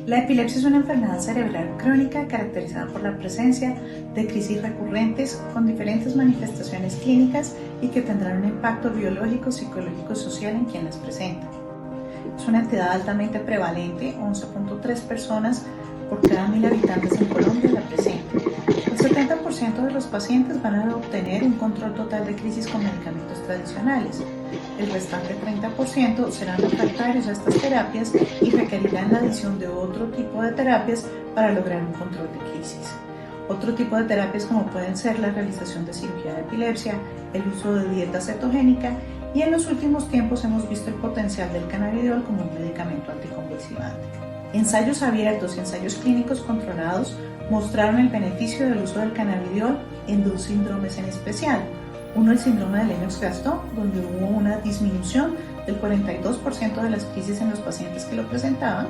La epilepsia es una enfermedad cerebral crónica caracterizada por la presencia de crisis recurrentes con diferentes manifestaciones clínicas y que tendrán un impacto biológico, psicológico y social en quien las presenta. Es una entidad altamente prevalente, 11.3 personas por cada 1000 habitantes en Colombia la presentan. El 70% de los pacientes van a obtener un control total de crisis con medicamentos tradicionales. El restante 30% serán refractarios a estas terapias y requerirán la adición de otro tipo de terapias para lograr un control de crisis. Otro tipo de terapias como pueden ser la realización de cirugía de epilepsia, el uso de dieta cetogénica y en los últimos tiempos hemos visto el potencial del cannabidiol como un medicamento anticonvulsivante. Ensayos abiertos y ensayos clínicos controlados mostraron el beneficio del uso del cannabidiol en dos síndromes en especial. Uno, el síndrome de Lennox-Gastaut, donde hubo una disminución del 42% de las crisis en los pacientes que lo presentaban,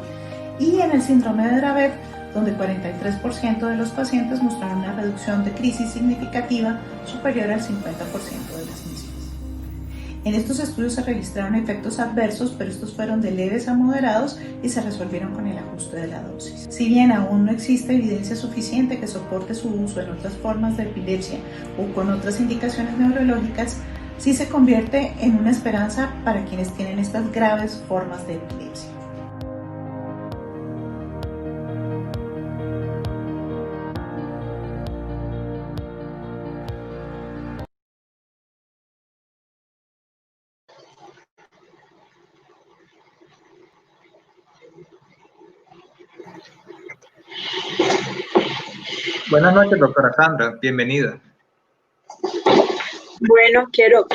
y en el síndrome de Dravet, donde 43% de los pacientes mostraron una reducción de crisis significativa superior al 50% de las mismas. En estos estudios se registraron efectos adversos, pero estos fueron de leves a moderados y se resolvieron con el ajuste de la dosis. Si bien aún no existe evidencia suficiente que soporte su uso en otras formas de epilepsia o con otras indicaciones neurológicas, sí se convierte en una esperanza para quienes tienen estas graves formas de epilepsia. Buenas noches, doctora Sandra. Bienvenida. Bueno, quiero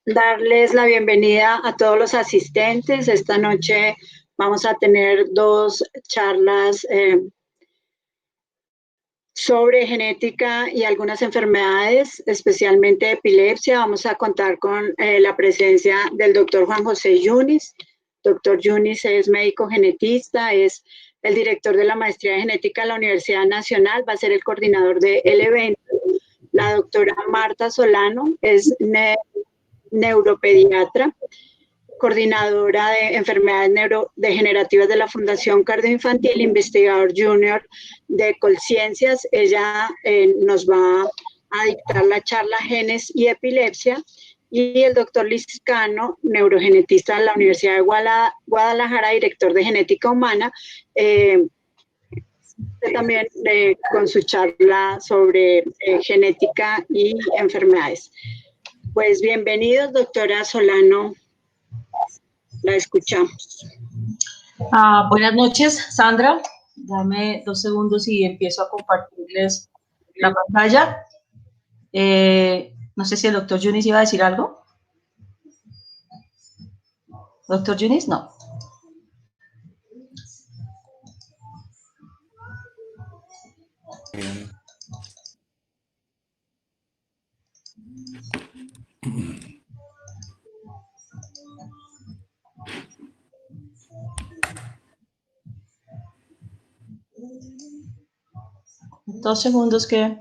darles la bienvenida a todos los asistentes. Esta noche vamos a tener dos charlas sobre genética y algunas enfermedades, especialmente epilepsia. Vamos a contar con la presencia del doctor Juan José Yunis. Doctor Yunis es médico genetista, es el director de la maestría de genética en la Universidad Nacional, va a ser el coordinador del evento. La doctora Marta Solano es neuropediatra, coordinadora de enfermedades neurodegenerativas de la Fundación Cardioinfantil, investigador junior de Colciencias. Ella nos va a dictar la charla Genes y Epilepsia. Y el doctor Liscano, neurogenetista de la Universidad de Guadalajara, director de Genética Humana, también con su charla sobre genética y enfermedades. Pues bienvenidos, doctora Solano, la escuchamos. Buenas noches, Sandra. Dame 2 segundos y empiezo a compartirles la pantalla. No sé si el doctor Yunis iba a decir algo. ¿Doctor Yunis? No. Dos segundos que...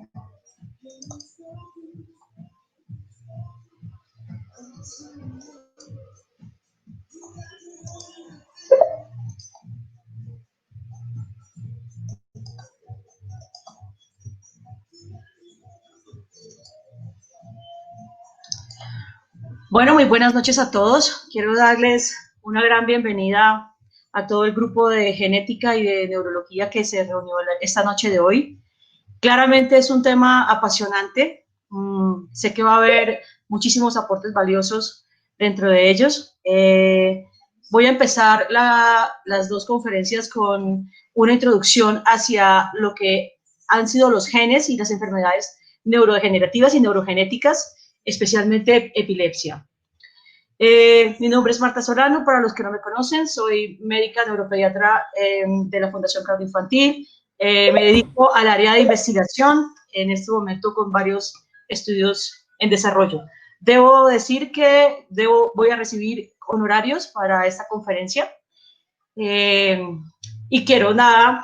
Bueno, muy buenas noches a todos. Quiero darles una gran bienvenida a todo el grupo de genética y de neurología que se reunió esta noche de hoy. Claramente es un tema apasionante. Sé que va a haber muchísimos aportes valiosos dentro de ellos. Voy a empezar las dos conferencias con una introducción hacia lo que han sido los genes y las enfermedades neurodegenerativas y neurogenéticas, especialmente epilepsia. Mi nombre es Marta Solano, para los que no me conocen, soy médica neuropediatra de la Fundación Cardioinfantil. Me dedico al área de investigación, en este momento con varios estudios en desarrollo. Debo decir que voy a recibir honorarios para esta conferencia y quiero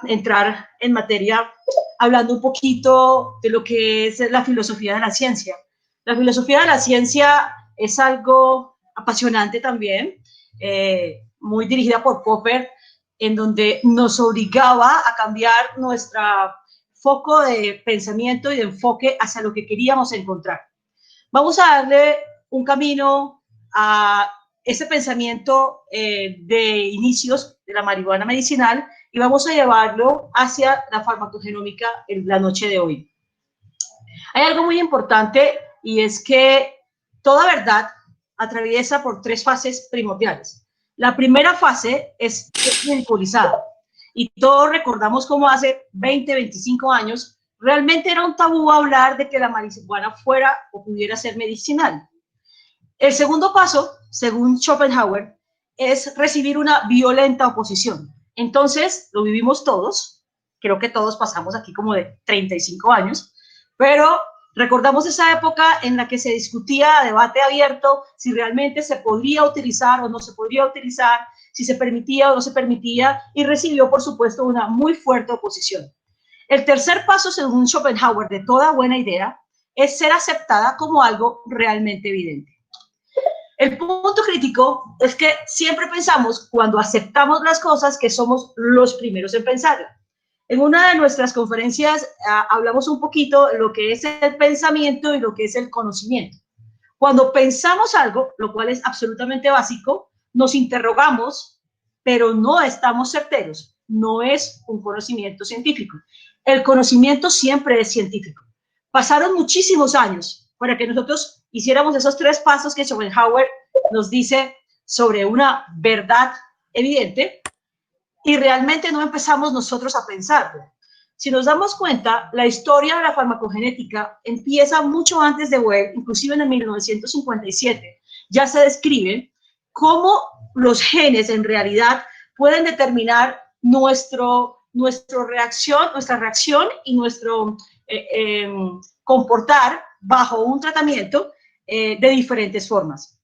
entrar en materia hablando un poquito de lo que es la filosofía de la ciencia. La filosofía de la ciencia es algo apasionante también, muy dirigida por Popper, en donde nos obligaba a cambiar nuestro foco de pensamiento y de enfoque hacia lo que queríamos encontrar. Vamos a darle un camino a ese pensamiento de inicios de la marihuana medicinal y vamos a llevarlo hacia la farmacogenómica en la noche de hoy. Hay algo muy importante y es que toda verdad atraviesa por 3 fases primordiales. La primera fase es ridiculizada y todos recordamos cómo hace 20, 25 años realmente era un tabú hablar de que la marihuana fuera o pudiera ser medicinal. El segundo paso, según Schopenhauer, es recibir una violenta oposición. Entonces, lo vivimos todos, creo que todos pasamos aquí como de 35 años, pero recordamos esa época en la que se discutía a debate abierto si realmente se podría utilizar o no se podría utilizar, si se permitía o no se permitía, y recibió, por supuesto, una muy fuerte oposición. El tercer paso, según Schopenhauer, de toda buena idea, es ser aceptada como algo realmente evidente. El punto crítico es que siempre pensamos, cuando aceptamos las cosas, que somos los primeros en pensarlas. En una de nuestras conferencias hablamos un poquito de lo que es el pensamiento y lo que es el conocimiento. Cuando pensamos algo, lo cual es absolutamente básico, nos interrogamos, pero no estamos certeros. No es un conocimiento científico. El conocimiento siempre es científico. Pasaron muchísimos años para que nosotros hiciéramos esos 3 pasos que Schopenhauer nos dice sobre una verdad evidente y realmente no empezamos nosotros a pensarlo. Si nos damos cuenta, la historia de la farmacogenética empieza mucho antes de Webb, inclusive en el 1957. Ya se describe cómo los genes en realidad pueden determinar nuestra reacción y nuestro comportar bajo un tratamiento de diferentes formas.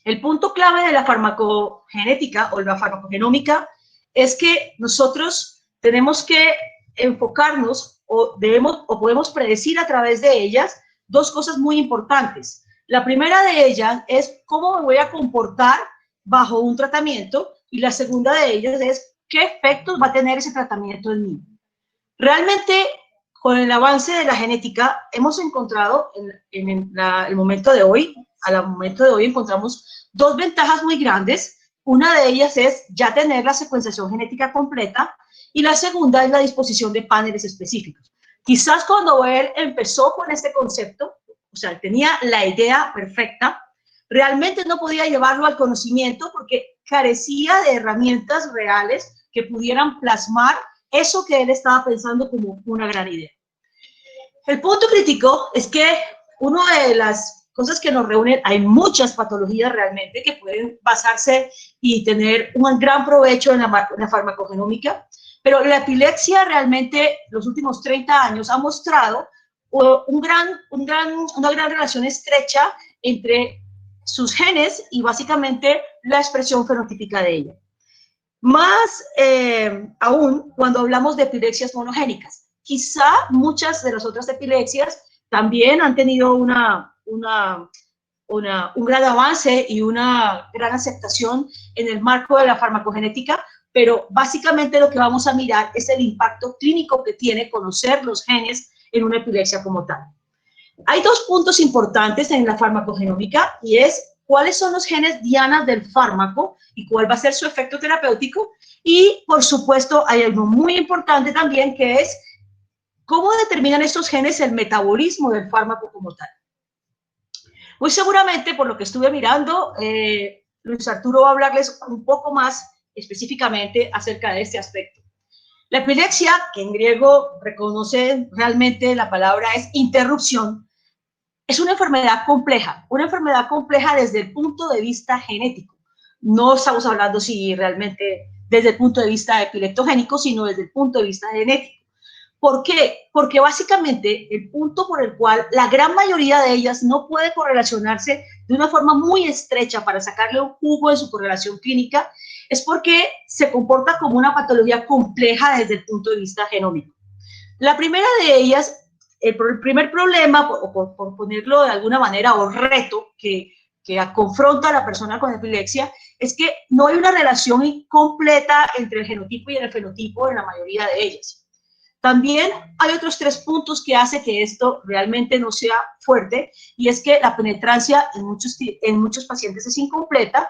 El punto clave de la farmacogenética o la farmacogenómica es que nosotros tenemos que enfocarnos o podemos predecir a través de ellas 2 cosas muy importantes. La primera de ellas es cómo me voy a comportar bajo un tratamiento y la segunda de ellas es qué efectos va a tener ese tratamiento en mí. Realmente, con el avance de la genética, hemos encontrado en el momento de hoy, al momento de hoy encontramos 2 ventajas muy grandes. Una de ellas es ya tener la secuenciación genética completa y la segunda es la disposición de paneles específicos. Quizás cuando él empezó con este concepto, o sea, tenía la idea perfecta, realmente no podía llevarlo al conocimiento porque carecía de herramientas reales que pudieran plasmar eso que él estaba pensando como una gran idea. El punto crítico es que una de las cosas que nos reúnen, hay muchas patologías realmente que pueden basarse y tener un gran provecho en la farmacogenómica, pero la epilepsia realmente los últimos 30 años ha mostrado una gran relación estrecha entre sus genes y básicamente la expresión fenotípica de ella. Más aún cuando hablamos de epilepsias monogénicas. Quizá muchas de las otras epilepsias también han tenido un gran avance y una gran aceptación en el marco de la farmacogenética, pero básicamente lo que vamos a mirar es el impacto clínico que tiene conocer los genes en una epilepsia como tal. Hay 2 puntos importantes en la farmacogenómica y es cuáles son los genes dianas del fármaco y cuál va a ser su efecto terapéutico. Y, por supuesto, hay algo muy importante también que es cómo determinan estos genes el metabolismo del fármaco como tal. Muy seguramente, por lo que estuve mirando, Luis Arturo va a hablarles un poco más específicamente acerca de este aspecto. La epilepsia, que en griego reconoce realmente la palabra es interrupción, es una enfermedad compleja desde el punto de vista genético. No estamos hablando si realmente desde el punto de vista epileptogénico, sino desde el punto de vista genético. ¿Por qué? Porque básicamente el punto por el cual la gran mayoría de ellas no puede correlacionarse de una forma muy estrecha para sacarle un jugo de su correlación clínica es porque se comporta como una patología compleja desde el punto de vista genómico. La primera de ellas, el primer problema, por ponerlo de alguna manera, o reto que confronta a la persona con epilepsia, es que no hay una relación completa entre el genotipo y el fenotipo en la mayoría de ellas. También hay otros 3 puntos que hace que esto realmente no sea fuerte, y es que la penetrancia en muchos pacientes es incompleta.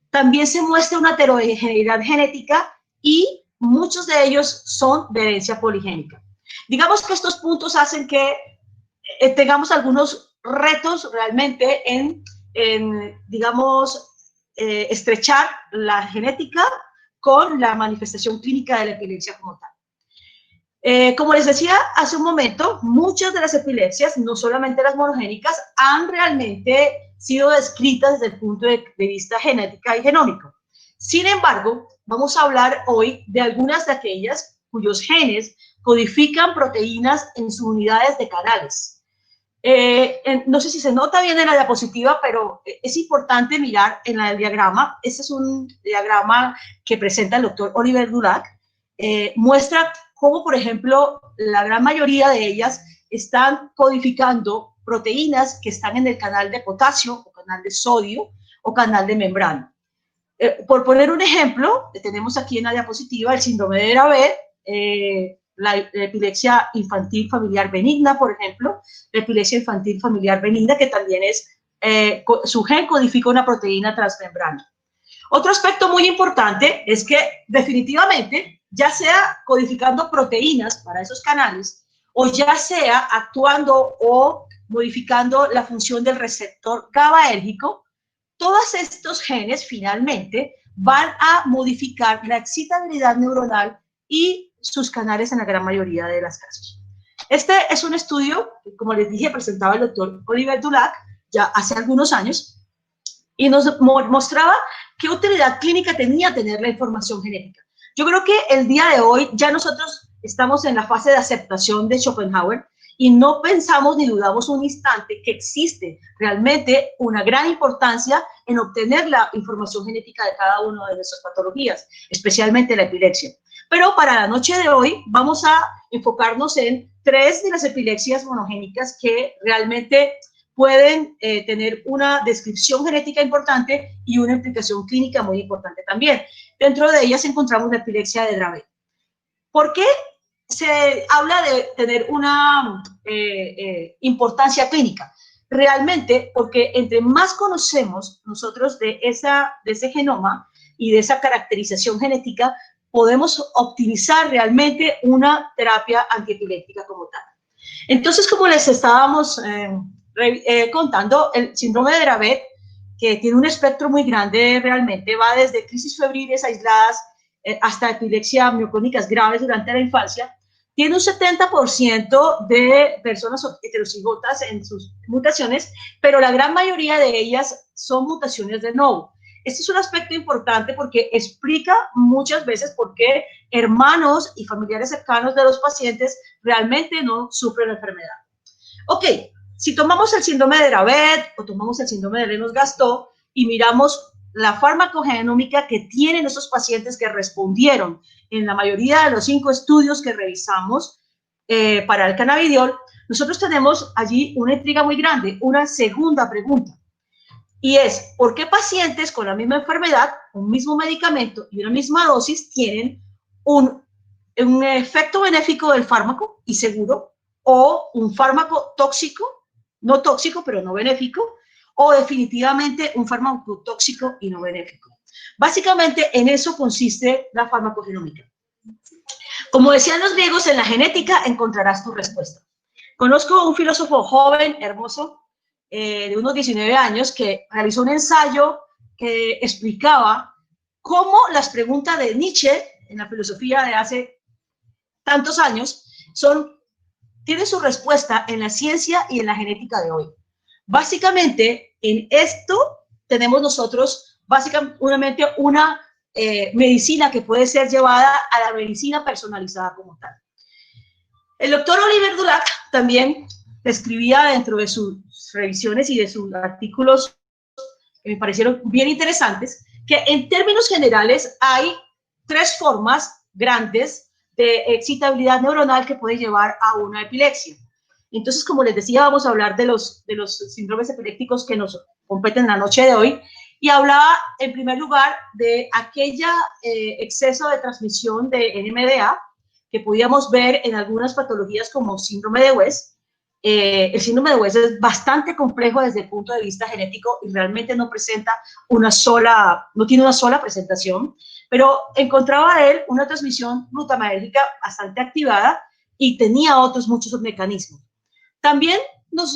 También se muestra una heterogeneidad genética y muchos de ellos son de herencia poligénica. Digamos que estos puntos hacen que tengamos algunos retos realmente en digamos, estrechar la genética con la manifestación clínica de la epilepsia como tal. Como les decía hace un momento, muchas de las epilepsias, no solamente las monogénicas, han realmente sido descritas desde el punto de vista genética y genómico. Sin embargo, vamos a hablar hoy de algunas de aquellas cuyos genes codifican proteínas en sus unidades de canales. No sé si se nota bien en la diapositiva, pero es importante mirar en el diagrama. Este es un diagrama que presenta el doctor Oliver Dulac. Muestra cómo, por ejemplo, la gran mayoría de ellas están codificando proteínas que están en el canal de potasio, o canal de sodio, o canal de membrana. Por poner un ejemplo, tenemos aquí en la diapositiva el síndrome de Dravet, la epilepsia infantil familiar benigna, por ejemplo, la epilepsia infantil familiar benigna, que también es, su gen codifica una proteína transmembrana. Otro aspecto muy importante es que definitivamente, ya sea codificando proteínas para esos canales, o ya sea actuando o modificando la función del receptor GABAérgico, todos estos genes finalmente van a modificar la excitabilidad neuronal y sus canales en la gran mayoría de los casos. Este es un estudio, como les dije, presentaba el doctor Oliver Dulac ya hace algunos años, y nos mostraba qué utilidad clínica tenía tener la información genética. Yo creo que el día de hoy ya nosotros estamos en la fase de aceptación de Schopenhauer y no pensamos ni dudamos un instante que existe realmente una gran importancia en obtener la información genética de cada una de nuestras patologías, especialmente la epilepsia. Pero para la noche de hoy vamos a enfocarnos en 3 de las epilepsias monogénicas que realmente pueden tener una descripción genética importante y una implicación clínica muy importante también. Dentro de ellas encontramos la epilepsia de Dravet. ¿Por qué se habla de tener una importancia clínica? Realmente porque entre más conocemos nosotros de ese genoma y de esa caracterización genética, podemos optimizar realmente una terapia antiepiléptica como tal. Entonces, como les estábamos contando, el síndrome de Dravet, que tiene un espectro muy grande realmente, va desde crisis febriles aisladas hasta epilepsia mioclónicas graves durante la infancia. Tiene un 70% de personas heterocigotas en sus mutaciones, pero la gran mayoría de ellas son mutaciones de novo. Este es un aspecto importante porque explica muchas veces por qué hermanos y familiares cercanos de los pacientes realmente no sufren la enfermedad. Ok, si tomamos el síndrome de Dravet o tomamos el síndrome de Lennox-Gastaut y miramos la farmacogenómica que tienen esos pacientes que respondieron en la mayoría de los 5 estudios que revisamos para el cannabidiol, nosotros tenemos allí una intriga muy grande, una segunda pregunta. Y es, ¿por qué pacientes con la misma enfermedad, un mismo medicamento y una misma dosis tienen un efecto benéfico del fármaco y seguro, o un fármaco tóxico, no tóxico, pero no benéfico, o definitivamente un fármaco tóxico y no benéfico? Básicamente en eso consiste la farmacogenómica. Como decían los griegos, en la genética encontrarás tu respuesta. Conozco a un filósofo joven, hermoso, de unos 19 años, que realizó un ensayo que explicaba cómo las preguntas de Nietzsche en la filosofía de hace tantos años tienen su respuesta en la ciencia y en la genética de hoy. Básicamente, en esto tenemos nosotros básicamente una medicina que puede ser llevada a la medicina personalizada como tal. El doctor Oliver Dulac también escribía dentro de sus revisiones y de sus artículos que me parecieron bien interesantes, que en términos generales hay 3 formas grandes de excitabilidad neuronal que puede llevar a una epilepsia. Entonces, como les decía, vamos a hablar de los síndromes epilépticos que nos competen la noche de hoy. y hablaba en primer lugar de aquella exceso de transmisión de NMDA que podíamos ver en algunas patologías como síndrome de West. El síndrome de West es bastante complejo desde el punto de vista genético y realmente no tiene una sola presentación, pero encontraba él una transmisión glutamatérgica bastante activada y tenía otros muchos mecanismos. También nos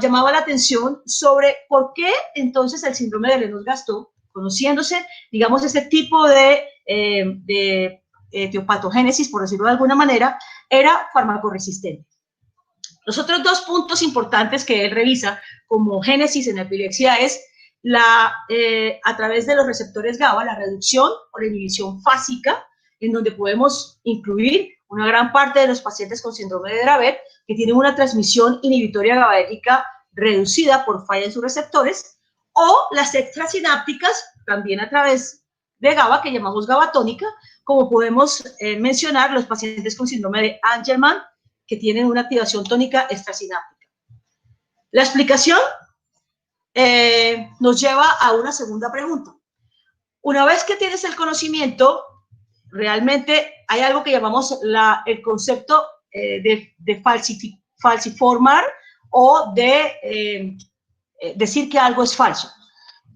llamaba la atención sobre por qué entonces el síndrome de Lennox-Gastaut, conociéndose, digamos, ese tipo de etiopatogénesis, por decirlo de alguna manera, era farmacoresistente. Los otros dos puntos importantes que él revisa como génesis en la epilepsia es a través de los receptores GABA, la reducción o la inhibición fásica, en donde podemos incluir una gran parte de los pacientes con síndrome de Dravet que tienen una transmisión inhibitoria GABAérgica reducida por falla en sus receptores, o las extrasinápticas, también a través de GABA, que llamamos GABA tónica, como podemos mencionar los pacientes con síndrome de Angelman, que tienen una activación tónica extrasináptica. La explicación nos lleva a una segunda pregunta. Una vez que tienes el conocimiento, realmente hay algo que llamamos el concepto de falsiformar o de decir que algo es falso.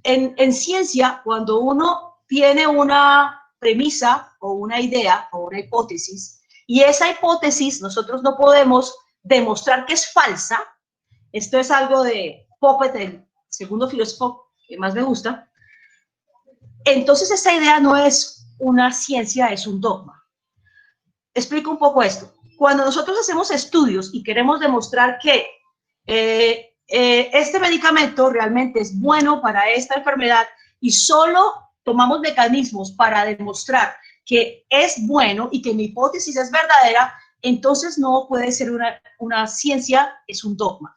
En ciencia, cuando uno tiene una premisa o una idea o una hipótesis, y esa hipótesis nosotros no podemos demostrar que es falsa, esto es algo de Popper, el segundo filósofo que más me gusta, entonces esa idea no es una ciencia, es un dogma. Explico un poco esto. Cuando nosotros hacemos estudios y queremos demostrar que este medicamento realmente es bueno para esta enfermedad y solo tomamos mecanismos para demostrar que es bueno y que mi hipótesis es verdadera, entonces no puede ser una ciencia, es un dogma.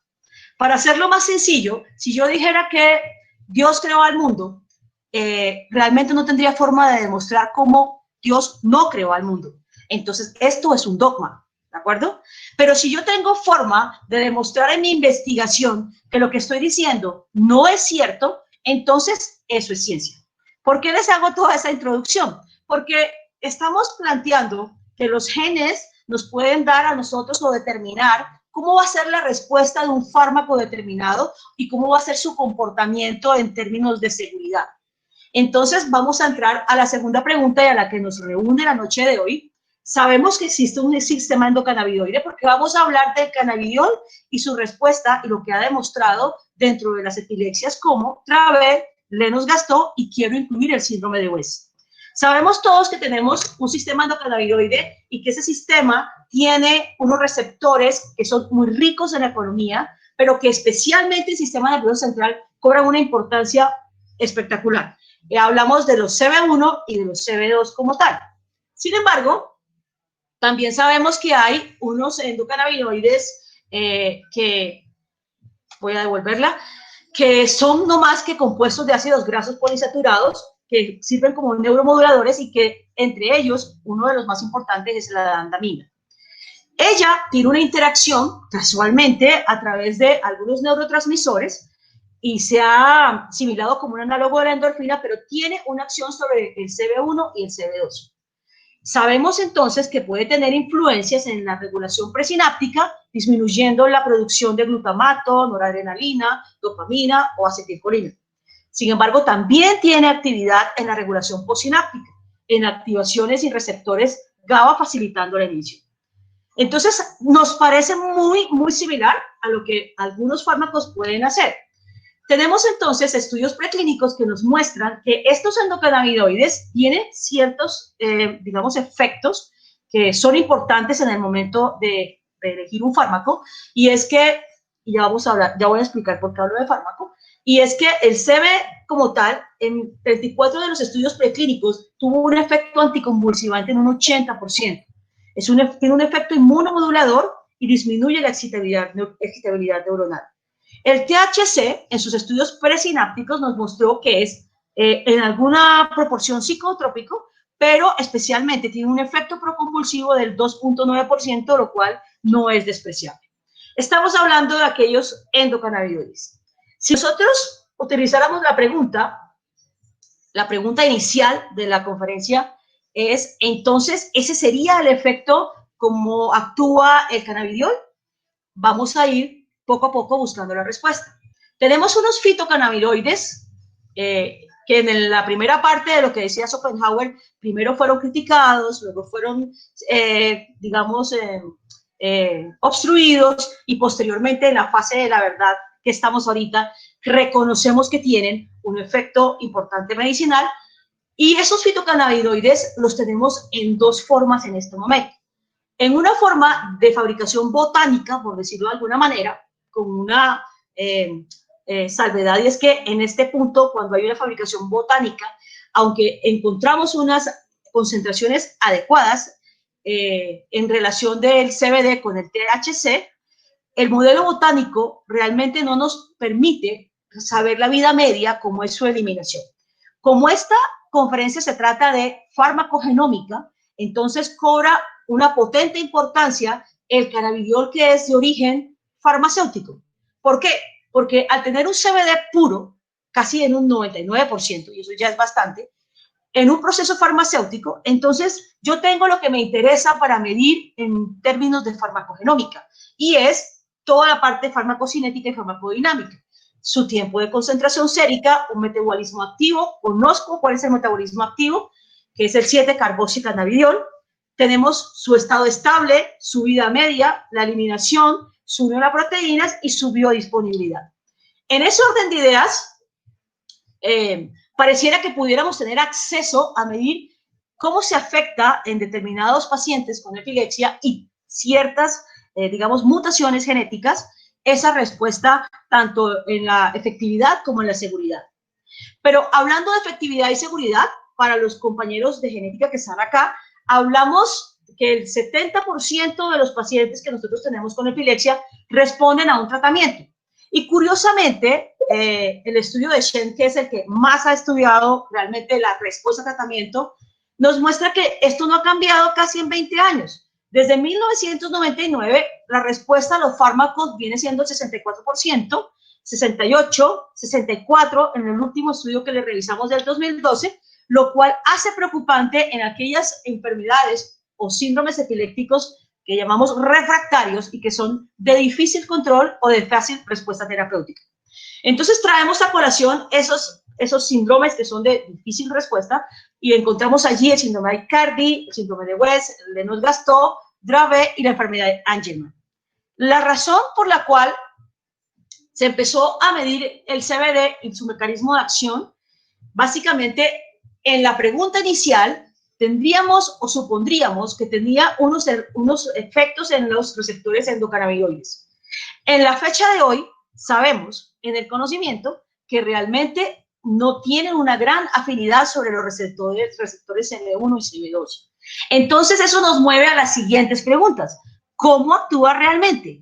Para hacerlo más sencillo, si yo dijera que Dios creó al mundo, realmente no tendría forma de demostrar cómo Dios no creó al mundo. Entonces, esto es un dogma, ¿de acuerdo? Pero si yo tengo forma de demostrar en mi investigación que lo que estoy diciendo no es cierto, entonces eso es ciencia. ¿Por qué les hago toda esa introducción? Porque estamos planteando que los genes nos pueden dar a nosotros o determinar cómo va a ser la respuesta de un fármaco determinado y cómo va a ser su comportamiento en términos de seguridad. Entonces vamos a entrar a la segunda pregunta y a la que nos reúne la noche de hoy. Sabemos que existe un sistema endocannabinoide porque vamos a hablar del cannabidiol y su respuesta y lo que ha demostrado dentro de las epilepsias como Dravet, Lennox-Gastaut y quiero incluir el síndrome de West. Sabemos todos que tenemos un sistema endocannabinoide y que ese sistema tiene unos receptores que son muy ricos en la economía, pero que especialmente el sistema nervioso central cobra una importancia espectacular. Hablamos de los CB1 y de los CB2 como tal. Sin embargo, también sabemos que hay unos endocannabinoides que, voy a devolverla, que son no más que compuestos de ácidos grasos polisaturados que sirven como neuromoduladores y que entre ellos uno de los más importantes es la anandamina. Ella tiene una interacción casualmente a través de algunos neurotransmisores y se ha asimilado como un análogo de la endorfina, pero tiene una acción sobre el CB1 y el CB2. Sabemos entonces que puede tener influencias en la regulación presináptica, disminuyendo la producción de glutamato, noradrenalina, dopamina o acetilcolina. Sin embargo, también tiene actividad en la regulación postsináptica, en activaciones y receptores GABA facilitando la inicio. Entonces, nos parece muy similar a lo que algunos fármacos pueden hacer. Tenemos entonces estudios preclínicos que nos muestran que estos endocannabinoides tienen ciertos, digamos, efectos que son importantes en el momento de elegir un fármaco, y es que, y ya voy a explicar por qué hablo de fármaco, y es que el CB como tal, en 34 de los estudios preclínicos, tuvo un efecto anticonvulsivante en un 80%. Tiene un efecto inmunomodulador y disminuye la excitabilidad neuronal. El THC, en sus estudios presinápticos, nos mostró que es en alguna proporción psicotrópico, pero especialmente tiene un efecto proconvulsivo del 2.9%, lo cual no es despreciable. Estamos hablando de aquellos endocannabinoides. Si nosotros utilizáramos la pregunta, la pregunta inicial de la conferencia es, entonces, ¿ese sería el efecto como actúa el cannabidiol? Vamos a ir poco a poco buscando la respuesta. Tenemos unos fitocannabinoides que en la primera parte de lo que decía Schopenhauer, primero fueron criticados, luego fueron, obstruidos, y posteriormente en la fase de la verdad que estamos ahorita, reconocemos que tienen un efecto importante medicinal, y esos fitocannabinoides los tenemos en dos formas en este momento. En una forma de fabricación botánica, por decirlo de alguna manera, con una salvedad, y es que en este punto, cuando hay una fabricación botánica, aunque encontramos unas concentraciones adecuadas en relación del CBD con el THC, el modelo botánico realmente no nos permite saber la vida media, como es su eliminación. Como esta conferencia se trata de farmacogenómica, entonces cobra una potente importancia el cannabidiol, que es de origen farmacéutico. ¿Por qué? Porque al tener un CBD puro, casi en un 99%, y eso ya es bastante, en un proceso farmacéutico, entonces yo tengo lo que me interesa para medir en términos de farmacogenómica, y es toda la parte farmacocinética y farmacodinámica. Su tiempo de concentración sérica, un metabolismo activo, conozco cuál es el metabolismo activo, que es el 7-carboxicannabidiol. Tenemos su estado estable, su vida media, la eliminación, su unión a proteínas y su biodisponibilidad. En ese orden de ideas, pareciera que pudiéramos tener acceso a medir cómo se afecta en determinados pacientes con epilepsia y ciertas, mutaciones genéticas, esa respuesta tanto en la efectividad como en la seguridad. Pero hablando de efectividad y seguridad, para los compañeros de genética que están acá, hablamos que el 70% de los pacientes que nosotros tenemos con epilepsia responden a un tratamiento. Y curiosamente, el estudio de Shen, que es el que más ha estudiado realmente la respuesta al tratamiento, nos muestra que esto no ha cambiado casi en 20 años. Desde 1999, la respuesta a los fármacos viene siendo el 64%, 68, 64 en el último estudio que le revisamos del 2012, lo cual hace preocupante en aquellas enfermedades o síndromes epilépticos que llamamos refractarios y que son de difícil control o de fácil respuesta terapéutica. Entonces traemos a colación esos síndromes que son de difícil respuesta, y encontramos allí el síndrome de Aicardi, el síndrome de West, el Lennox-Gastaut, Dravet y la enfermedad de Angelman. La razón por la cual se empezó a medir el CBD y su mecanismo de acción, básicamente en la pregunta inicial tendríamos o supondríamos que tenía unos efectos en los receptores endocannabinoides. En la fecha de hoy sabemos en el conocimiento que realmente no tienen una gran afinidad sobre los receptores CB1 y CB2. Entonces eso nos mueve a las siguientes preguntas. ¿Cómo actúa realmente?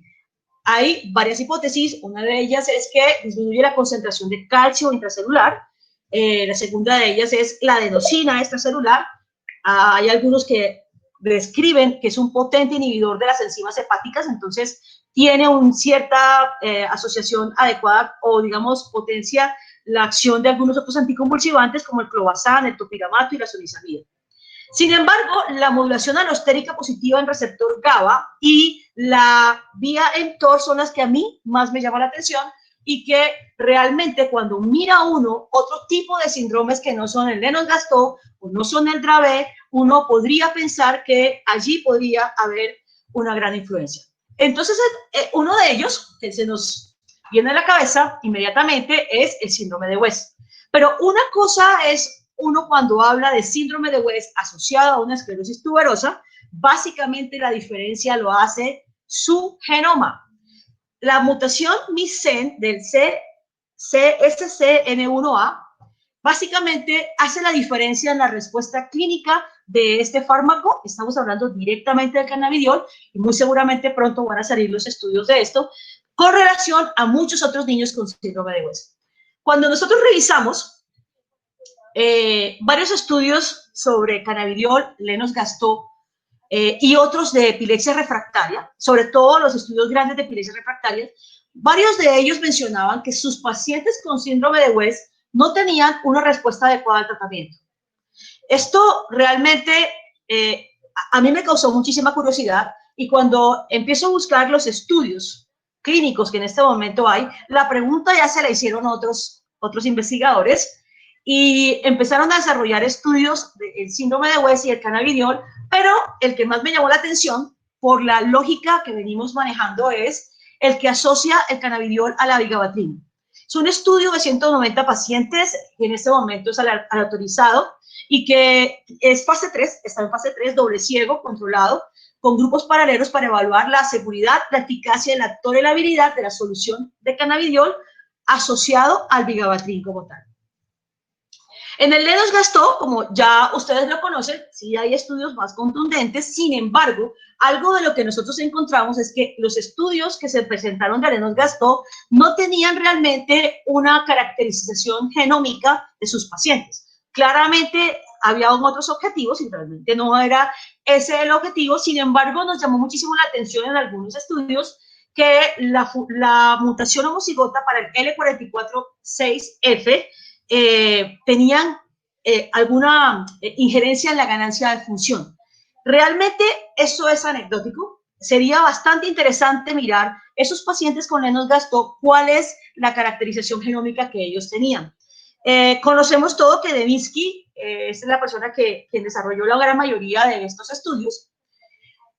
Hay varias hipótesis. Una de ellas es que disminuye la concentración de calcio intracelular. La segunda de ellas es la adenosina extracelular. Hay algunos que describen que es un potente inhibidor de las enzimas hepáticas, entonces tiene una cierta asociación adecuada o, potencia la acción de algunos otros anticonvulsivantes como el clobazam, el topiramato y la sonisamida. Sin embargo, la modulación alostérica positiva en receptor GABA y la vía mTOR son las que a mí más me llaman la atención, y que realmente cuando mira uno otro tipo de síndromes que no son el Lennox-Gastaut o no son el Dravet, uno podría pensar que allí podría haber una gran influencia. Entonces, uno de ellos que se nos viene a la cabeza inmediatamente es el síndrome de West. Pero una cosa es uno cuando habla de síndrome de West asociado a una esclerosis tuberosa, básicamente la diferencia lo hace su genoma. La mutación missen del CSCN1A básicamente hace la diferencia en la respuesta clínica de este fármaco. Estamos hablando directamente del cannabidiol y muy seguramente pronto van a salir los estudios de esto con relación a muchos otros niños con síndrome de West. Cuando nosotros revisamos varios estudios sobre cannabidiol, Lennox-Gastaut y otros de epilepsia refractaria, sobre todo los estudios grandes de epilepsia refractaria, varios de ellos mencionaban que sus pacientes con síndrome de West no tenían una respuesta adecuada al tratamiento. Esto realmente a mí me causó muchísima curiosidad, y cuando empiezo a buscar los estudios clínicos que en este momento hay, la pregunta ya se la hicieron otros investigadores y empezaron a desarrollar estudios del síndrome de West y el cannabidiol, pero el que más me llamó la atención por la lógica que venimos manejando es el que asocia el cannabidiol a la vigabatrin. Es un estudio de 190 pacientes que en este momento es autorizado y que es fase 3, está en fase 3, doble ciego, controlado, con grupos paralelos para evaluar la seguridad, la eficacia y la tolerabilidad de la solución de cannabidiol asociado al vigabatrin como tal. En el Lennox-Gastaut, como ya ustedes lo conocen, sí hay estudios más contundentes. Sin embargo, algo de lo que nosotros encontramos es que los estudios que se presentaron de Lennox-Gastaut no tenían realmente una caracterización genómica de sus pacientes. Claramente había otros objetivos y realmente no era ese el objetivo. Sin embargo, nos llamó muchísimo la atención en algunos estudios que la mutación homocigota para el L446F tenían alguna injerencia en la ganancia de función. Realmente eso es anecdótico. Sería bastante interesante mirar esos pacientes con Lennox-Gastaut, cuál es la caracterización genómica que ellos tenían. Conocemos todo que Dembski es la persona quien desarrolló la gran mayoría de estos estudios.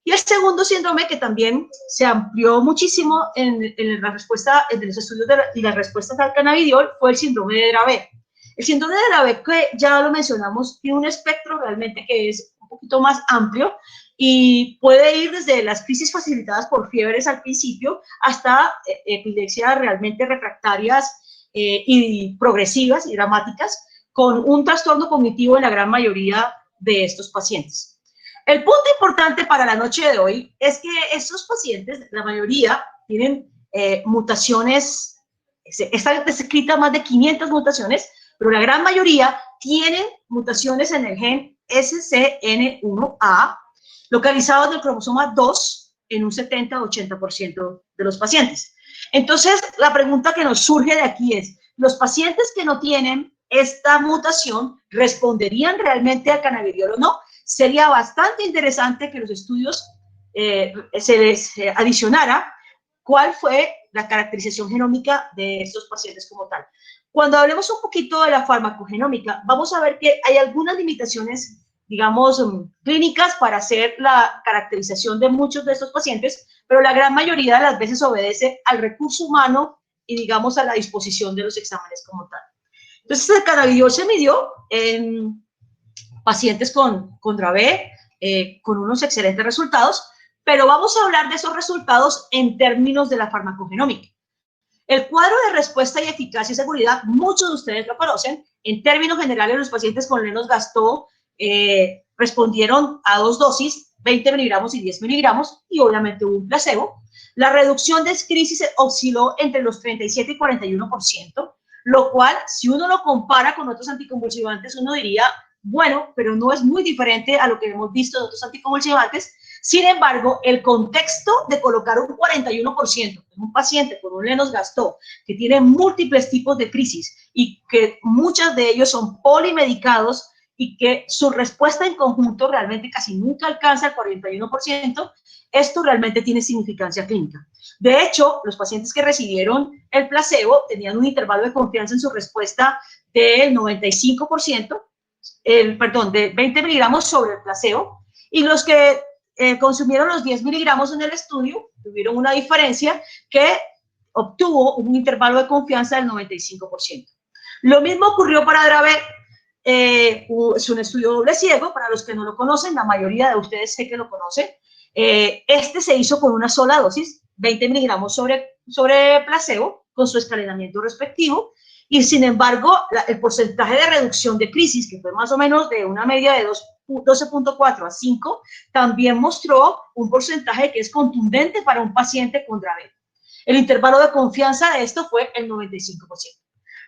Y el segundo síndrome que también se amplió muchísimo en la respuesta, en los estudios y las respuestas al cannabidiol fue el síndrome de Dravet. El síndrome de Dravet, que ya lo mencionamos, tiene un espectro realmente que es un poquito más amplio y puede ir desde las crisis facilitadas por fiebres al principio hasta epilepsias realmente refractarias y progresivas y dramáticas, con un trastorno cognitivo en la gran mayoría de estos pacientes. El punto importante para la noche de hoy es que estos pacientes, la mayoría, tienen mutaciones, está descrita más de 500 mutaciones, pero la gran mayoría tienen mutaciones en el gen SCN1A, localizados en el cromosoma 2 en un 70-80% de los pacientes. Entonces, la pregunta que nos surge de aquí es, ¿los pacientes que no tienen esta mutación responderían realmente al cannabidiol o no? Sería bastante interesante que los estudios se les adicionara cuál fue la caracterización genómica de estos pacientes como tal. Cuando hablemos un poquito de la farmacogenómica, vamos a ver que hay algunas limitaciones, digamos, clínicas para hacer la caracterización de muchos de estos pacientes, pero la gran mayoría de las veces obedece al recurso humano y, digamos, a la disposición de los exámenes como tal. Entonces, el cannabidiol se midió en pacientes con Dravet, con unos excelentes resultados, pero vamos a hablar de esos resultados en términos de la farmacogenómica. El cuadro de respuesta y eficacia y seguridad, muchos de ustedes lo conocen. En términos generales, los pacientes con Lennox-Gastaut respondieron a 2 dosis, 20 miligramos y 10 miligramos, y obviamente hubo un placebo. La reducción de crisis osciló entre los 37 y 41%, lo cual, si uno lo compara con otros anticonvulsivantes, uno diría, bueno, pero no es muy diferente a lo que hemos visto de otros anticonvulsivantes. Sin embargo, el contexto de colocar un 41% en un paciente con un Lennox-Gastaut que tiene múltiples tipos de crisis y que muchos de ellos son polimedicados y que su respuesta en conjunto realmente casi nunca alcanza el 41%, esto realmente tiene significancia clínica. De hecho, los pacientes que recibieron el placebo tenían un intervalo de confianza en su respuesta del 95%, de 20 miligramos sobre el placebo, y los que consumieron los 10 miligramos en el estudio tuvieron una diferencia que obtuvo un intervalo de confianza del 95%. Lo mismo ocurrió para Dravet. Es un estudio doble ciego, para los que no lo conocen, la mayoría de ustedes sé que lo conocen. Este se hizo con una sola dosis, 20 miligramos sobre placebo, con su escalonamiento respectivo, y sin embargo, el porcentaje de reducción de crisis, que fue más o menos de una media de 12.4 a 5, también mostró un porcentaje que es contundente para un paciente con Dravet. El intervalo de confianza de esto fue el 95%.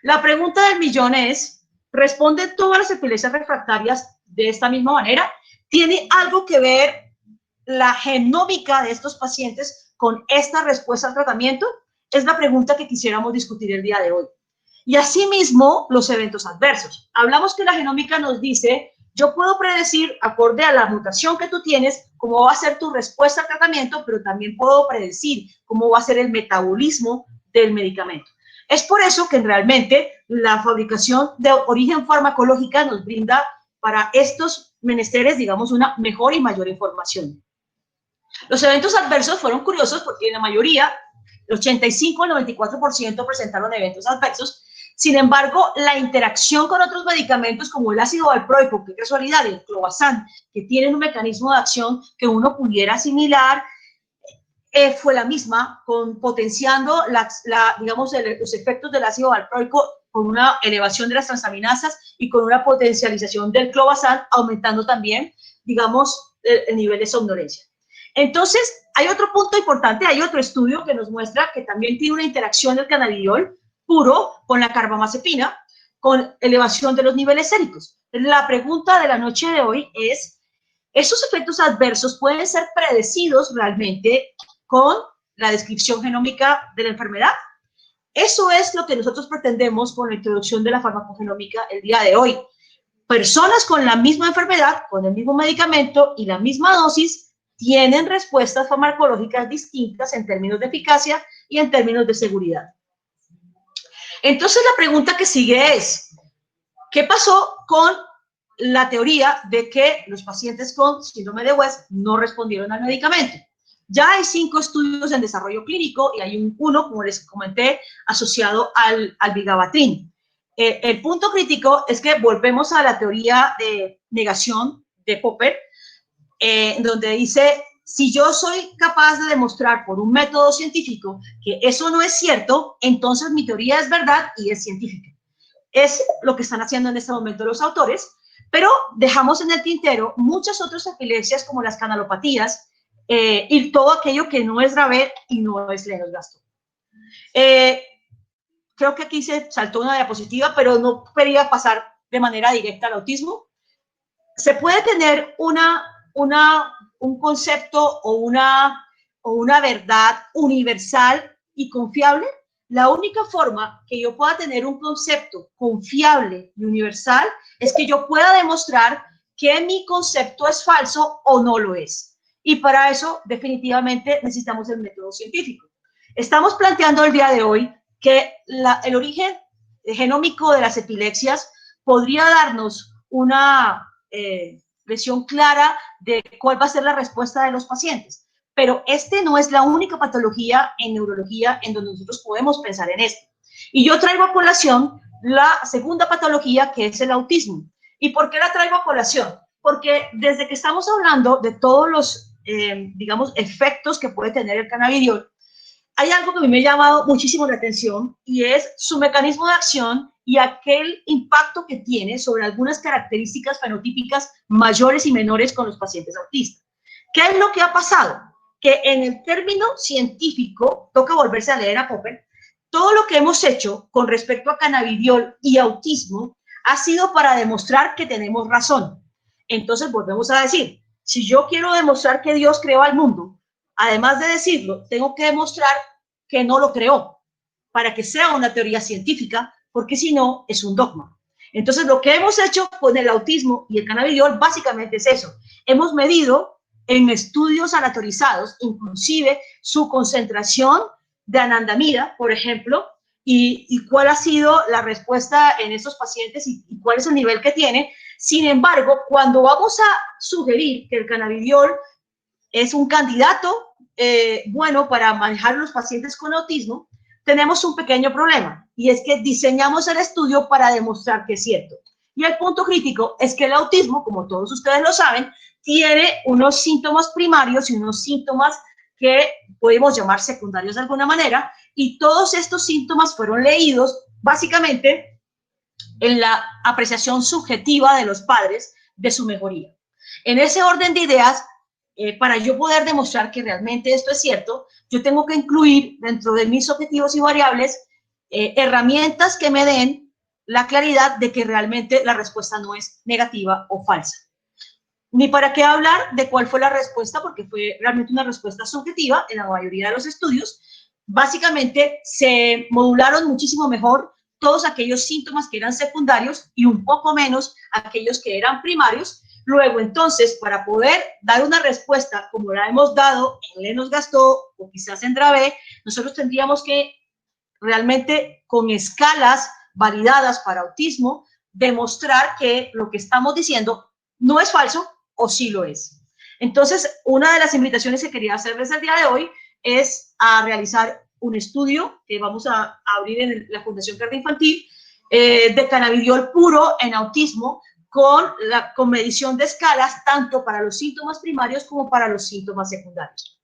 La pregunta del millón es, ¿responden todas las epilepsias refractarias de esta misma manera? ¿Tiene algo que ver la genómica de estos pacientes con esta respuesta al tratamiento? Es la pregunta que quisiéramos discutir el día de hoy. Y asimismo, los eventos adversos. Hablamos que la genómica nos dice, yo puedo predecir, acorde a la mutación que tú tienes, cómo va a ser tu respuesta al tratamiento, pero también puedo predecir cómo va a ser el metabolismo del medicamento. Es por eso que realmente la fabricación de origen farmacológica nos brinda para estos menesteres, digamos, una mejor y mayor información. Los eventos adversos fueron curiosos porque en la mayoría, el 85 al 94% presentaron eventos adversos. Sin embargo, la interacción con otros medicamentos como el ácido valproico, que casualidad, el clobazam, que tienen un mecanismo de acción que uno pudiera asimilar, fue la misma, potenciando digamos, los efectos del ácido valproico con una elevación de las transaminasas y con una potencialización del clobazam, aumentando también, digamos, el nivel de somnolencia. Entonces, hay otro punto importante, hay otro estudio que nos muestra que también tiene una interacción del cannabidiol puro con la carbamazepina, con elevación de los niveles séricos. La pregunta de la noche de hoy es, ¿esos efectos adversos pueden ser predecidos realmente con la descripción genómica de la enfermedad? Eso es lo que nosotros pretendemos con la introducción de la farmacogenómica el día de hoy. Personas con la misma enfermedad, con el mismo medicamento y la misma dosis, tienen respuestas farmacológicas distintas en términos de eficacia y en términos de seguridad. Entonces, la pregunta que sigue es, ¿qué pasó con la teoría de que los pacientes con síndrome de West no respondieron al medicamento? Ya hay 5 estudios en desarrollo clínico y hay uno, como les comenté, asociado al vigabatrin. El punto crítico es que volvemos a la teoría de negación de Popper, donde dice, si yo soy capaz de demostrar por un método científico que eso no es cierto, entonces mi teoría es verdad y es científica. Es lo que están haciendo en este momento los autores, pero dejamos en el tintero muchas otras epilepsias como las canalopatías y todo aquello que no es Dravet y no es Lennox-Gastaut. Creo que aquí se saltó una diapositiva, pero no quería pasar de manera directa al autismo. Se puede tener un concepto o una verdad universal y confiable. La única forma que yo pueda tener un concepto confiable y universal es que yo pueda demostrar que mi concepto es falso o no lo es. Y para eso, definitivamente, necesitamos el método científico. Estamos planteando el día de hoy que el origen genómico de las epilepsias podría darnos una visión clara de cuál va a ser la respuesta de los pacientes. Pero no es la única patología en neurología en donde nosotros podemos pensar en esto. Y yo traigo a colación la segunda patología, que es el autismo. ¿Y por qué la traigo a colación? Porque desde que estamos hablando de todos los, digamos, efectos que puede tener el cannabidiol, hay algo que a mí me ha llamado muchísimo la atención y es su mecanismo de acción y aquel impacto que tiene sobre algunas características fenotípicas mayores y menores con los pacientes autistas. ¿Qué es lo que ha pasado? Que en el término científico, toca volverse a leer a Popper, todo lo que hemos hecho con respecto a cannabidiol y autismo ha sido para demostrar que tenemos razón. Entonces volvemos a decir, si yo quiero demostrar que Dios creó al mundo, además de decirlo, tengo que demostrar que no lo creó para que sea una teoría científica, porque si no, es un dogma. Entonces, lo que hemos hecho con el autismo y el cannabidiol básicamente es eso. Hemos medido en estudios aleatorizados, inclusive su concentración de anandamida, por ejemplo, y cuál ha sido la respuesta en estos pacientes y cuál es el nivel que tiene. Sin embargo, cuando vamos a sugerir que el cannabidiol es un candidato bueno para manejar los pacientes con autismo, tenemos un pequeño problema, y es que diseñamos el estudio para demostrar que es cierto. Y el punto crítico es que el autismo, como todos ustedes lo saben, tiene unos síntomas primarios y unos síntomas que podemos llamar secundarios de alguna manera, y todos estos síntomas fueron leídos básicamente en la apreciación subjetiva de los padres de su mejoría. En ese orden de ideas, para yo poder demostrar que realmente esto es cierto, yo tengo que incluir dentro de mis objetivos y variables herramientas que me den la claridad de que realmente la respuesta no es negativa o falsa. Ni para qué hablar de cuál fue la respuesta, porque fue realmente una respuesta subjetiva en la mayoría de los estudios. Básicamente se modularon muchísimo mejor todos aquellos síntomas que eran secundarios y un poco menos aquellos que eran primarios. Luego, entonces, para poder dar una respuesta como la hemos dado en Lennox-Gastaut o quizás en Dravet, nosotros tendríamos que realmente con escalas validadas para autismo demostrar que lo que estamos diciendo no es falso o sí lo es. Entonces, una de las invitaciones que quería hacerles el día de hoy es a realizar un estudio que vamos a abrir en la Fundación Cardio Infantil de cannabidiol puro en autismo con medición de escalas tanto para los síntomas primarios como para los síntomas secundarios.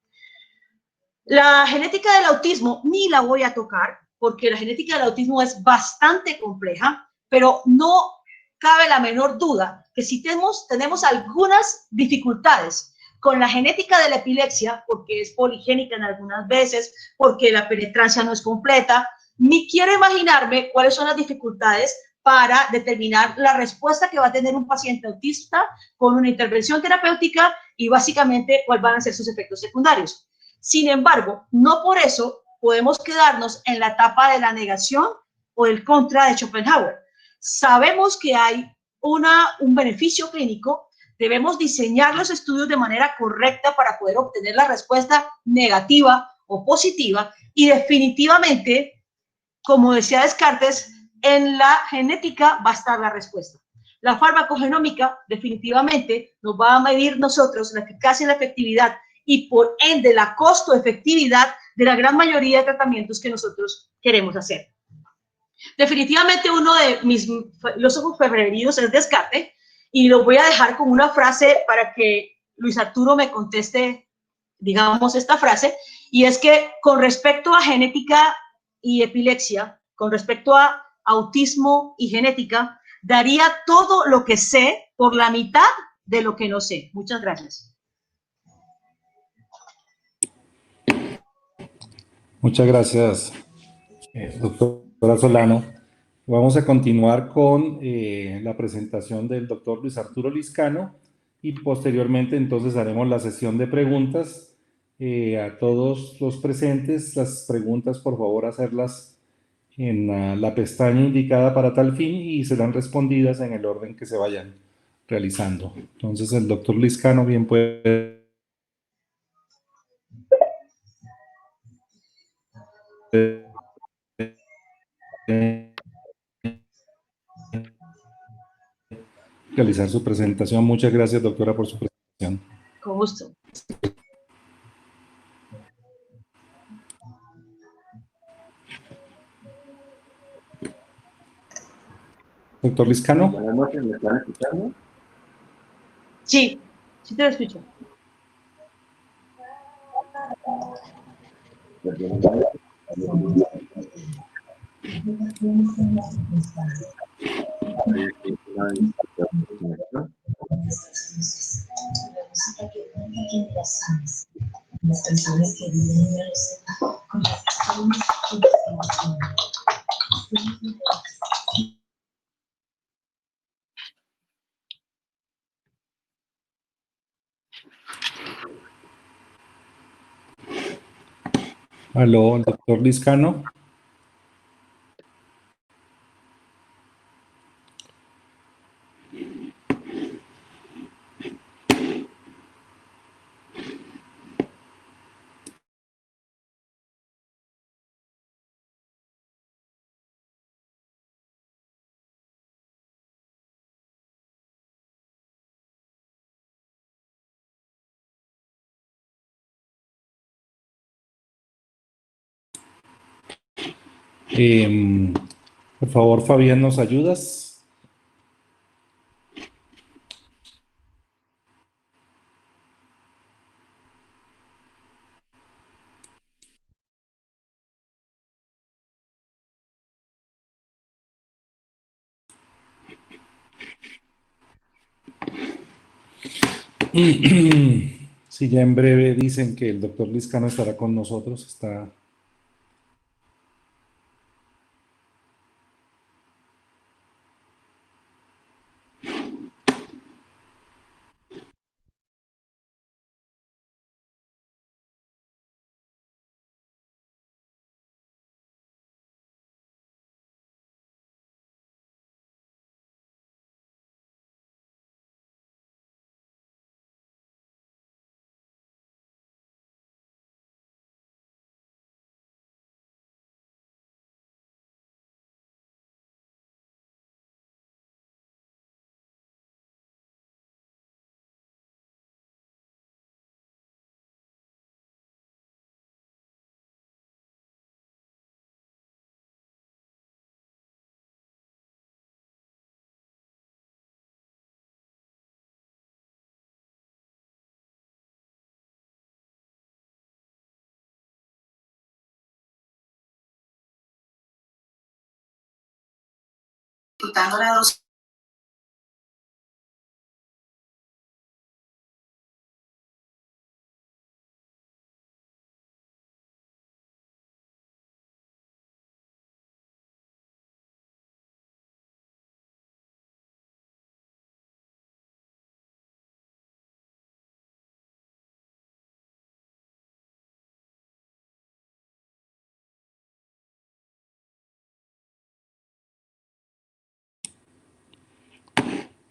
La genética del autismo ni la voy a tocar porque la genética del autismo es bastante compleja, pero no cabe la menor duda que si tenemos algunas dificultades con la genética de la epilepsia, porque es poligénica en algunas veces, porque la penetrancia no es completa, ni quiero imaginarme cuáles son las dificultades para determinar la respuesta que va a tener un paciente autista con una intervención terapéutica y básicamente cuáles van a ser sus efectos secundarios. Sin embargo, no por eso podemos quedarnos en la etapa de la negación o el contra de Schopenhauer. Sabemos que hay un beneficio clínico, debemos diseñar los estudios de manera correcta para poder obtener la respuesta negativa o positiva y definitivamente, como decía Descartes, en la genética va a estar la respuesta. La farmacogenómica definitivamente nos va a medir nosotros la eficacia y la efectividad y por ende la costo-efectividad de la gran mayoría de tratamientos que nosotros queremos hacer. Definitivamente uno de mis filósofos preferidos es Descartes y lo voy a dejar con una frase para que Luis Arturo me conteste, digamos, esta frase, y es que con respecto a genética y epilepsia, con respecto a autismo y genética, daría todo lo que sé por la mitad de lo que no sé. Muchas gracias. Muchas gracias, doctora Solano. Vamos a continuar con la presentación del doctor Luis Arturo Liscano y posteriormente entonces haremos la sesión de preguntas a todos los presentes. Las preguntas, por favor, hacerlas en la pestaña indicada para tal fin y serán respondidas en el orden que se vayan realizando. Entonces, el doctor Liscano bien puede realizar su presentación. Muchas gracias, doctora, por su presentación. Con gusto. Doctor Liscano. Buenas noches, ¿me están escuchando? Sí, sí te lo escucho. Las canciones que vienen a Aló, el doctor Liscano. Por favor, Fabián, ¿nos ayudas? Si ya en breve dicen que el doctor Liscano estará con nosotros, está Disputando la docencia.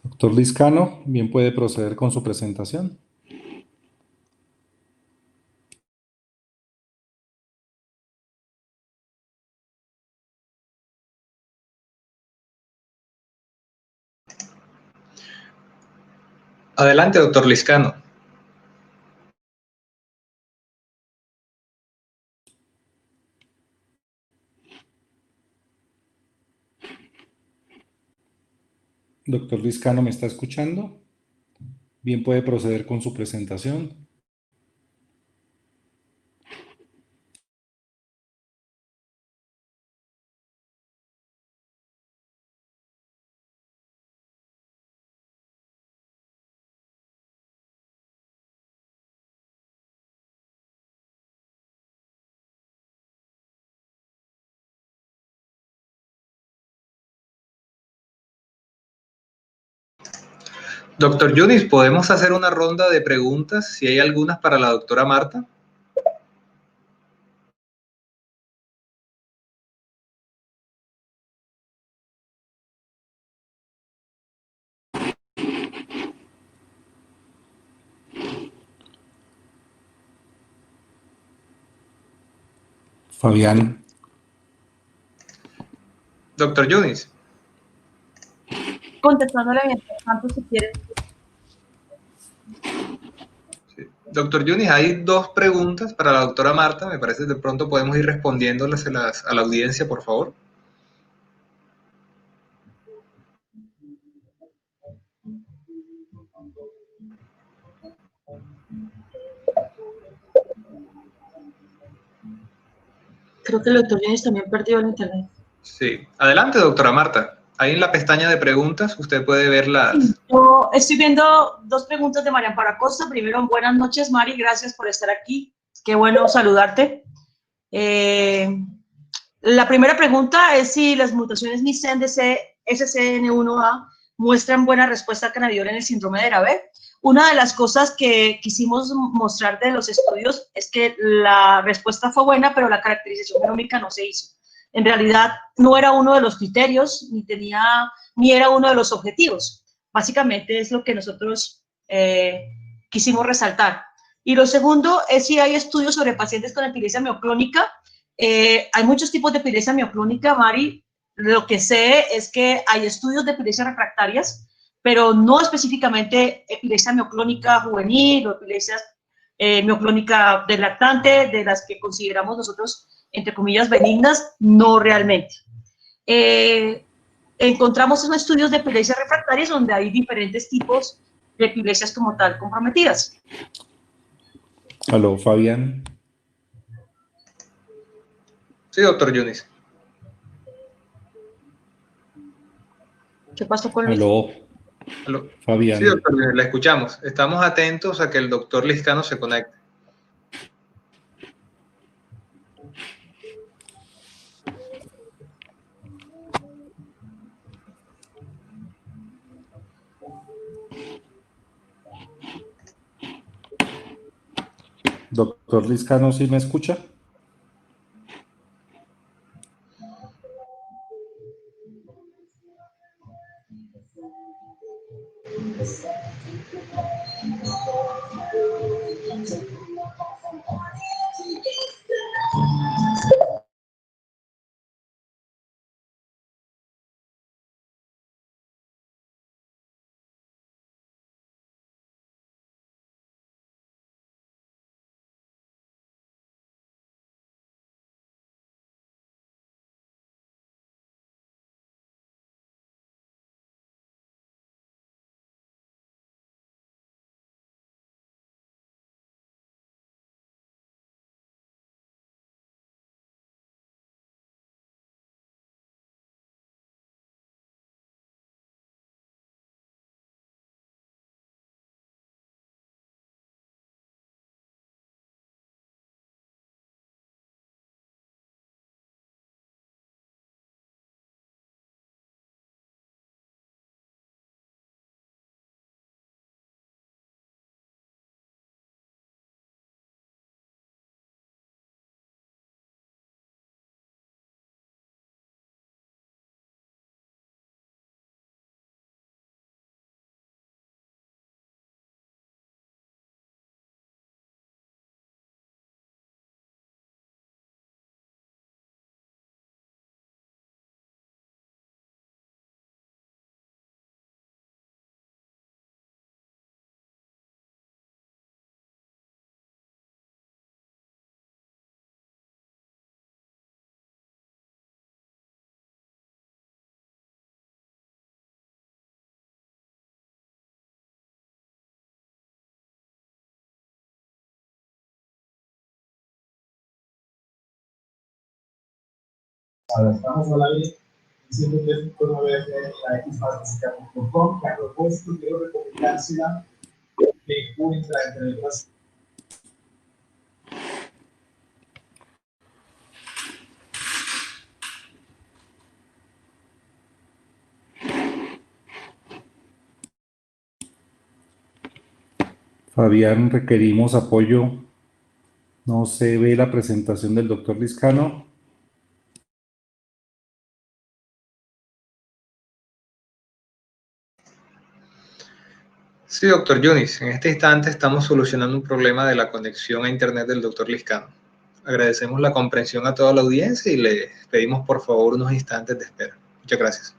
Doctor Liscano, bien puede proceder con su presentación. Adelante, doctor Liscano. Doctor Liscano, ¿me está escuchando? Bien puede proceder con su presentación. Doctor Yunis, ¿podemos hacer una ronda de preguntas si hay algunas para la doctora Marta? Fabián. Doctor Yunis. Contestándole mientras tanto, si quieres. Sí. Doctor Yunis, hay dos preguntas para la doctora Marta. Me parece que de pronto podemos ir respondiéndolas a la audiencia, por favor. Creo que el doctor Yanis también perdió el internet. Sí. Adelante, doctora Marta. Ahí en la pestaña de preguntas usted puede ver las... Yo estoy viendo dos preguntas de María Amparo Acosta. Primero, buenas noches, Mari, gracias por estar aquí. Qué bueno saludarte. La primera pregunta es si las mutaciones MIS-SEN de SCN1A muestran buena respuesta al cannabidiol en el síndrome de Dravet. Una de las cosas que quisimos mostrar de los estudios es que la respuesta fue buena, pero la caracterización genómica no se hizo. En realidad, no era uno de los criterios, ni era uno de los objetivos. Básicamente es lo que nosotros quisimos resaltar. Y lo segundo es si hay estudios sobre pacientes con epilepsia mioclónica. Hay muchos tipos de epilepsia mioclónica, Mari. Lo que sé es que hay estudios de epilepsia refractarias, pero no específicamente epilepsia mioclónica juvenil o epilepsia mioclónica del lactante, de las que consideramos nosotros, entre comillas, benignas, no realmente. Encontramos unos estudios de epilepsia refractarias donde hay diferentes tipos de epilepsias como tal comprometidas. Aló, Fabián. Sí, doctor Yunis. ¿Qué pasó con Luis? Aló, Aló. Sí, Fabián. doctor Yunis, la escuchamos. Estamos atentos a que el doctor Liscano se conecte. Doctor Liscano, ¿sí me escucha? Ahora estamos al aire diciendo que es una vez la x.com, que a propósito quiero recomendársela, que encuentra entre otras. Fabián, requerimos apoyo. No se ve la presentación del doctor Liscano. Sí, doctor Yunis, en este instante estamos solucionando un problema de la conexión a Internet del doctor Liscano. Agradecemos la comprensión a toda la audiencia y le pedimos por favor unos instantes de espera. Muchas gracias.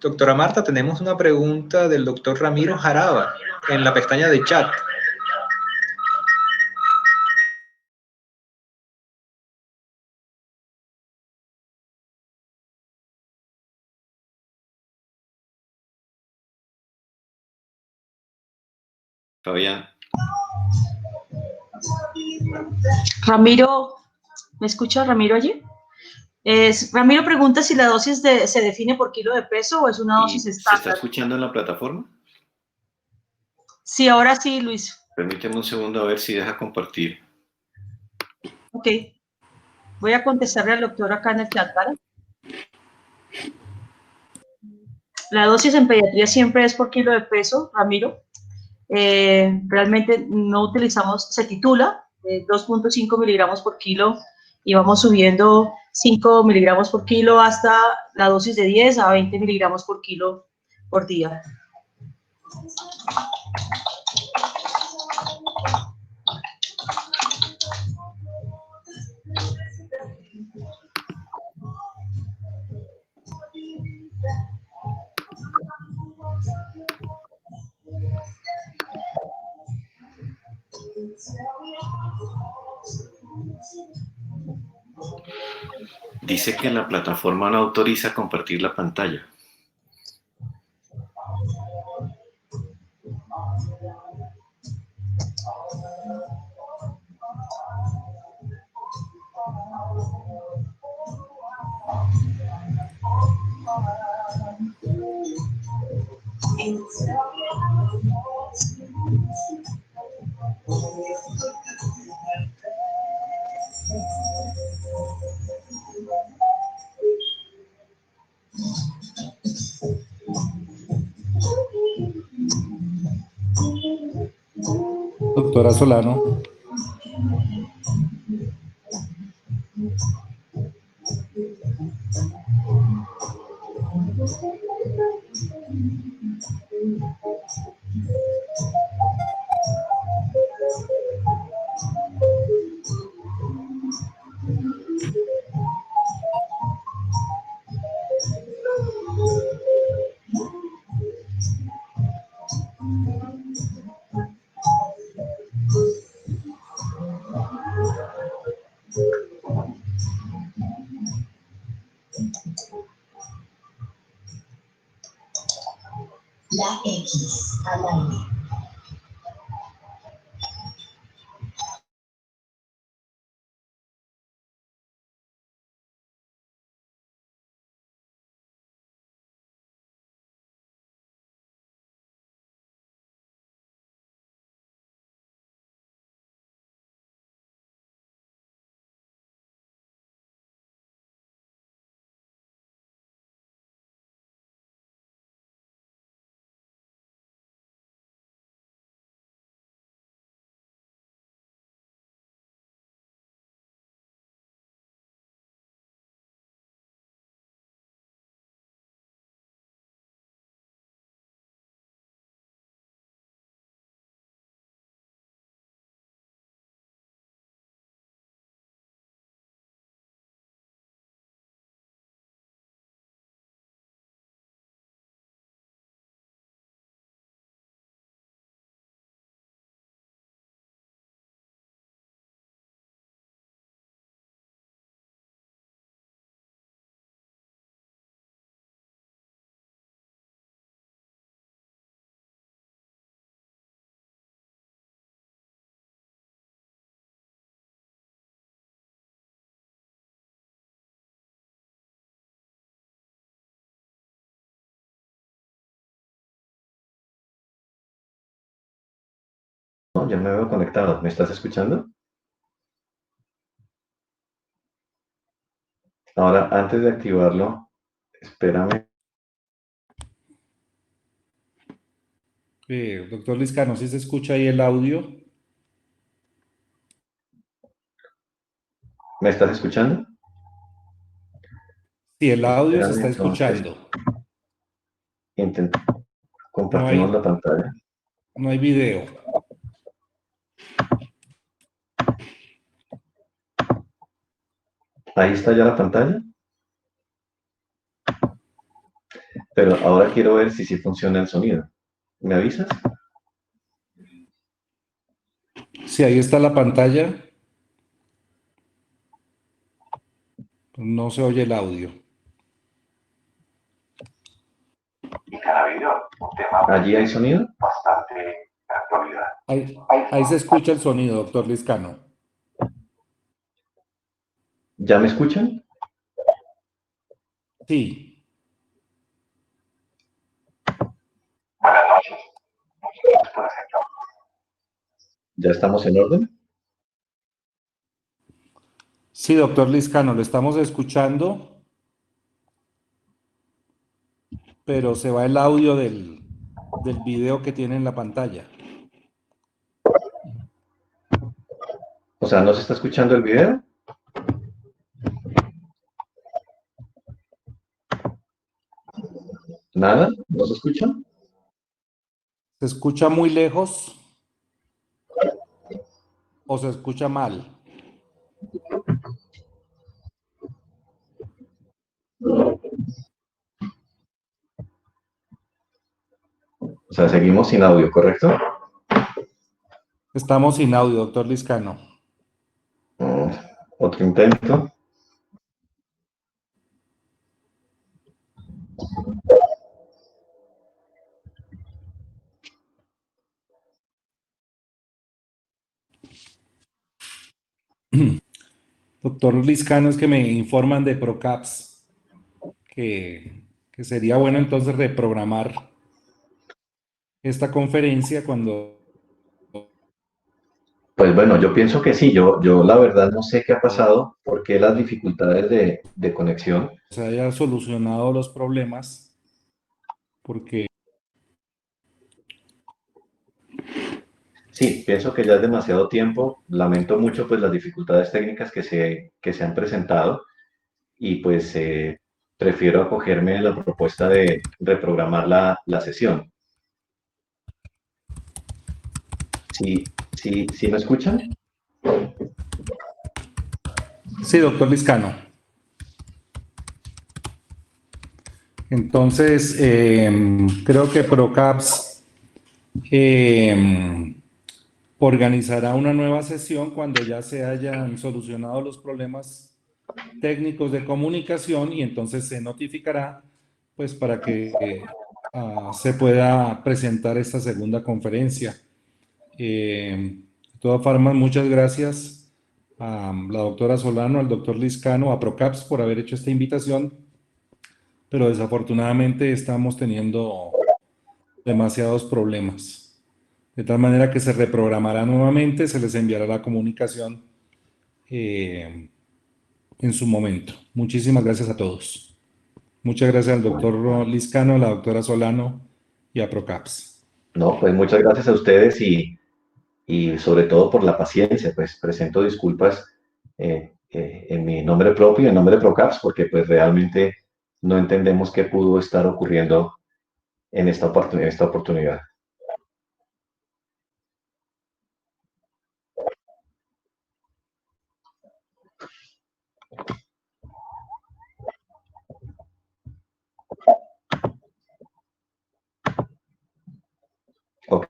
Doctora Marta, tenemos una pregunta del doctor Ramiro Jaraba en la pestaña de chat. Fabián. Ramiro, ¿me escucha Ramiro allí? Ramiro pregunta si la dosis se define por kilo de peso o es una dosis ¿Se estándar. está escuchando en la plataforma? Sí, ahora sí, Luis. Permíteme un segundo a ver si deja compartir. Ok. Voy a contestarle al doctor acá en el chat, ¿vale? La dosis en pediatría siempre es por kilo de peso, Ramiro. Realmente no utilizamos, se titula 2.5 miligramos por kilo y vamos subiendo 5 miligramos por kilo hasta la dosis de 10 a 20 miligramos por kilo por día. Dice que la plataforma no autoriza compartir la pantalla. Doctora Solano. La X al aire. No, ya me veo conectado. ¿Me estás escuchando? Ahora, antes de activarlo, espérame. Doctor Liscano, ¿sí se escucha ahí el audio? ¿Me estás escuchando? Sí, el audio se Espérame, está entonces, escuchando. No compartimos la hay, pantalla. no hay video. Ahí está ya la pantalla. Pero ahora quiero ver si sí funciona el sonido. ¿Me avisas? Sí, ahí está la pantalla. No se oye el audio. ¿Allí hay sonido? Ahí se escucha el sonido, doctor Liscano. ¿Ya me escuchan? Sí. ¿Ya estamos en orden? Sí, doctor Liscano, lo estamos escuchando, pero se va el audio del video que tiene en la pantalla. O sea, ¿no se está escuchando el video? ¿Nada? ¿No se escucha? ¿Se escucha muy lejos o se escucha mal? O sea, seguimos sin audio, ¿correcto? Estamos sin audio, doctor Liscano. Mm, Otro intento. Doctor Liscano, es que me informan de Procaps que sería bueno entonces reprogramar esta conferencia cuando Pues bueno, yo pienso que sí. Yo la verdad no sé qué ha pasado, por qué las dificultades de conexión. se haya solucionado los problemas, porque Sí, pienso que ya es demasiado tiempo. Lamento mucho pues las dificultades técnicas que se han presentado y pues prefiero acogerme a la propuesta de reprogramar la sesión. ¿Sí me escuchan? sí, doctor Liscano. Entonces, creo que Procaps organizará una nueva sesión cuando ya se hayan solucionado los problemas técnicos de comunicación y entonces se notificará pues para que se pueda presentar esta segunda conferencia. De todas formas, muchas gracias a la doctora Solano, al doctor Liscano, a Procaps por haber hecho esta invitación, pero desafortunadamente estamos teniendo demasiados problemas. De tal manera que se reprogramará nuevamente, se les enviará la comunicación en su momento. Muchísimas gracias a todos. Muchas gracias al doctor Liscano, a la doctora Solano y a Procaps. No, pues muchas gracias a ustedes y sobre todo por la paciencia, pues presento disculpas en mi nombre propio y en nombre de Procaps, porque pues realmente no entendemos qué pudo estar ocurriendo en esta oportunidad. Ok.